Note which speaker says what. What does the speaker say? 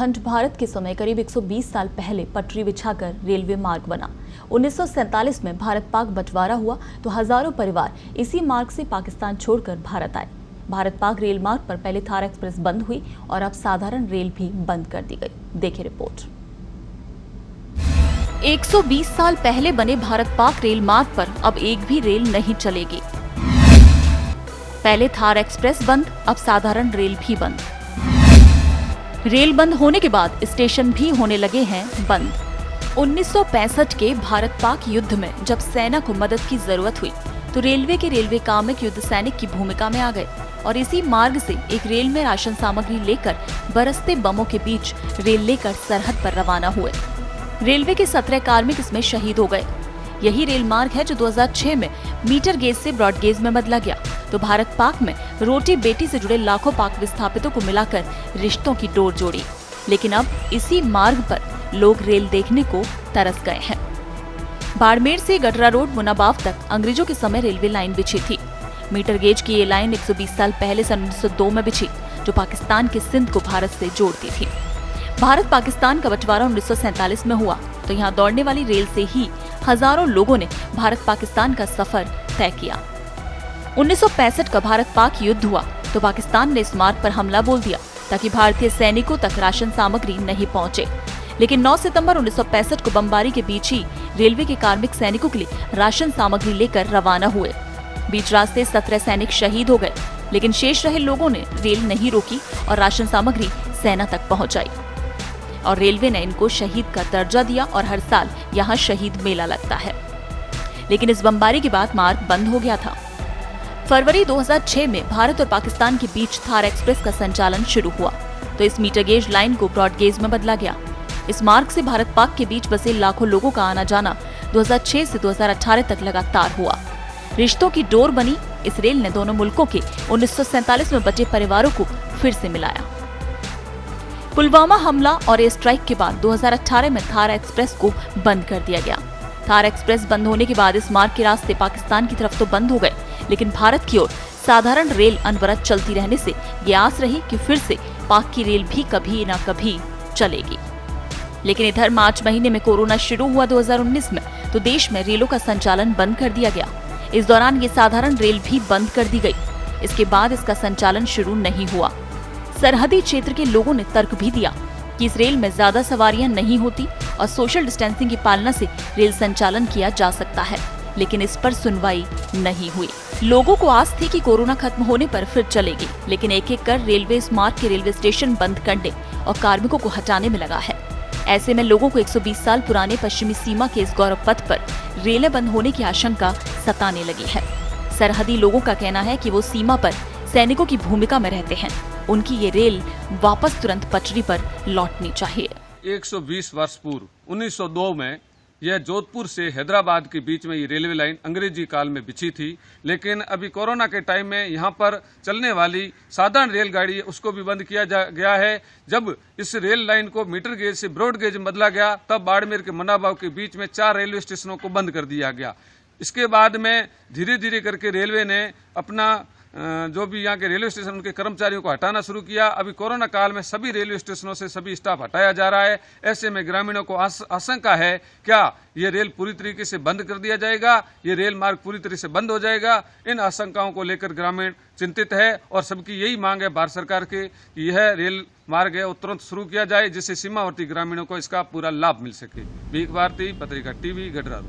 Speaker 1: अखंड भारत के समय करीब 120 साल पहले पटरी बिछाकर रेलवे मार्ग बना। 1947 में भारत पाक बंटवारा हुआ तो हजारों परिवार इसी मार्ग से पाकिस्तान छोड़कर भारत आए। भारत पाक रेल मार्ग पर पहले थार एक्सप्रेस बंद हुई और अब साधारण रेल भी बंद कर दी गई। देखिए रिपोर्ट। 120 साल पहले बने भारत पाक रेल मार्ग पर अब एक भी रेल नहीं चलेगी। पहले थार एक्सप्रेस बंद, अब साधारण रेल भी बंद। रेल बंद होने के बाद स्टेशन भी होने लगे हैं बंद। 1965 के भारत पाक युद्ध में जब सेना को मदद की जरूरत हुई तो रेलवे के रेलवे कार्मिक युद्ध सैनिक की भूमिका में आ गए और इसी मार्ग से एक रेल में राशन सामग्री लेकर बरसते बमों के बीच रेल लेकर सरहद पर रवाना हुए। रेलवे के 17 कार्मिक इसमें शहीद हो गए। यही रेल मार्ग है जो 2006 में मीटर गेज से ब्रॉड गेज में बदला गया तो भारत पाक में रोटी बेटी से जुड़े लाखों पाक विस्थापितों को मिलाकर रिश्तों की डोर जोड़ी। लेकिन अब इसी मार्ग पर लोग रेल देखने को तरस गए हैं। बाड़मेर से गटरा रोड मुनाबाव तक अंग्रेजों के समय रेलवे लाइन बिछी थी। मीटर गेज की ये लाइन 120 साल पहले सन 1902 में बिछी जो पाकिस्तान के सिंध को भारत से जोड़ती थी। भारत पाकिस्तान का बंटवारा 1947 में हुआ तो यहाँ दौड़ने वाली रेल से ही हजारों लोगों ने भारत पाकिस्तान का सफर तय किया। 1965 का भारत पाक युद्ध हुआ तो पाकिस्तान ने इस मार्ग पर हमला बोल दिया ताकि भारतीय सैनिकों तक राशन सामग्री नहीं पहुंचे। लेकिन 9 सितंबर 1965 को बमबारी के बीच ही रेलवे के कार्मिक सैनिकों के लिए राशन सामग्री लेकर रवाना हुए। बीच रास्ते 17 सैनिक शहीद हो गए, लेकिन शेष रहे लोगों ने रेल नहीं रोकी और राशन सामग्री सेना तक पहुंचाई और रेलवे ने इनको शहीद का दर्जा दिया और हर साल यहाँ शहीद मेला लगता है। लेकिन इस बमबारी के बाद मार्ग बंद हो गया था। फरवरी 2006 में भारत और पाकिस्तान के बीच थार एक्सप्रेस का संचालन शुरू हुआ तो इस मीटर गेज लाइन को ब्रॉड गेज में बदला गया। इस मार्ग से भारत पाक के बीच बसे लाखों लोगों का आना जाना 2006 से 2018 तक लगातार हुआ। रिश्तों की डोर बनी इस रेल ने दोनों मुल्कों के 1947 में बचे परिवारों को फिर से मिलाया। पुलवामा हमला और एयर स्ट्राइक के बाद 2018 में थार एक्सप्रेस को बंद कर दिया गया। थार एक्सप्रेस बंद होने के बाद इस मार्ग के रास्ते पाकिस्तान की तरफ तो बंद हो गए, लेकिन भारत की ओर साधारण रेल अनवरत चलती रहने से ये आस रही कि फिर से पाक की रेल भी कभी न कभी चलेगी। लेकिन इधर मार्च महीने में कोरोना शुरू हुआ 2019 में तो देश में रेलों का संचालन बंद कर दिया गया। इस दौरान ये साधारण रेल भी बंद कर दी गई। इसके बाद इसका संचालन शुरू नहीं हुआ। सरहदी क्षेत्र के लोगों ने तर्क भी दिया कि इस रेल में ज्यादा सवारियां नहीं होती और सोशल डिस्टेंसिंग की पालना से रेल संचालन किया जा सकता है, लेकिन इस पर सुनवाई नहीं हुई। लोगों को आस थी कि कोरोना खत्म होने पर फिर चलेगी, लेकिन एक एक कर रेलवे इस मार्ग के रेलवे स्टेशन बंद करने और कार्मिकों को हटाने में लगा है। ऐसे में लोगों को 120 साल पुराने पश्चिमी सीमा के इस गौरव पथ पर रेलें बंद होने की आशंका सताने लगी है। सरहदी लोगों का कहना है कि वो सीमा पर सैनिकों की भूमिका में रहते हैं। उनकी ये रेल वापस तुरंत पटरी पर लौटनी चाहिए।
Speaker 2: 120 वर्ष पूर्व 1902 में यह जोधपुर से हैदराबाद के बीच में ये रेलवे लाइन अंग्रेजी काल में बिछी थी, लेकिन अभी कोरोना के टाइम में यहाँ पर चलने वाली साधारण रेलगाड़ी है उसको भी बंद किया गया है। जब इस रेल लाइन को मीटर गेज से ब्रॉड गेज में बदला गया तब बाड़मेर के मुनाबाव के बीच में 4 रेलवे स्टेशनों को बंद कर दिया गया। इसके बाद में धीरे धीरे करके रेलवे ने अपना जो भी यहाँ के रेलवे स्टेशन उनके कर्मचारियों को हटाना शुरू किया। अभी कोरोना काल में सभी रेलवे स्टेशनों से सभी स्टाफ हटाया जा रहा है। ऐसे में ग्रामीणों को आशंका है क्या ये रेल पूरी तरीके से बंद कर दिया जाएगा, ये रेल मार्ग पूरी तरह से बंद हो जाएगा। इन आशंकाओं को लेकर ग्रामीण चिंतित है और सबकी यही मांग है भारत सरकार की कि यह रेल मार्ग है वो तुरंत शुरू किया जाए जिससे सीमावर्ती ग्रामीणों को इसका पूरा लाभ मिल सके। भीख भारती, पत्रिका टीवी, गडरा।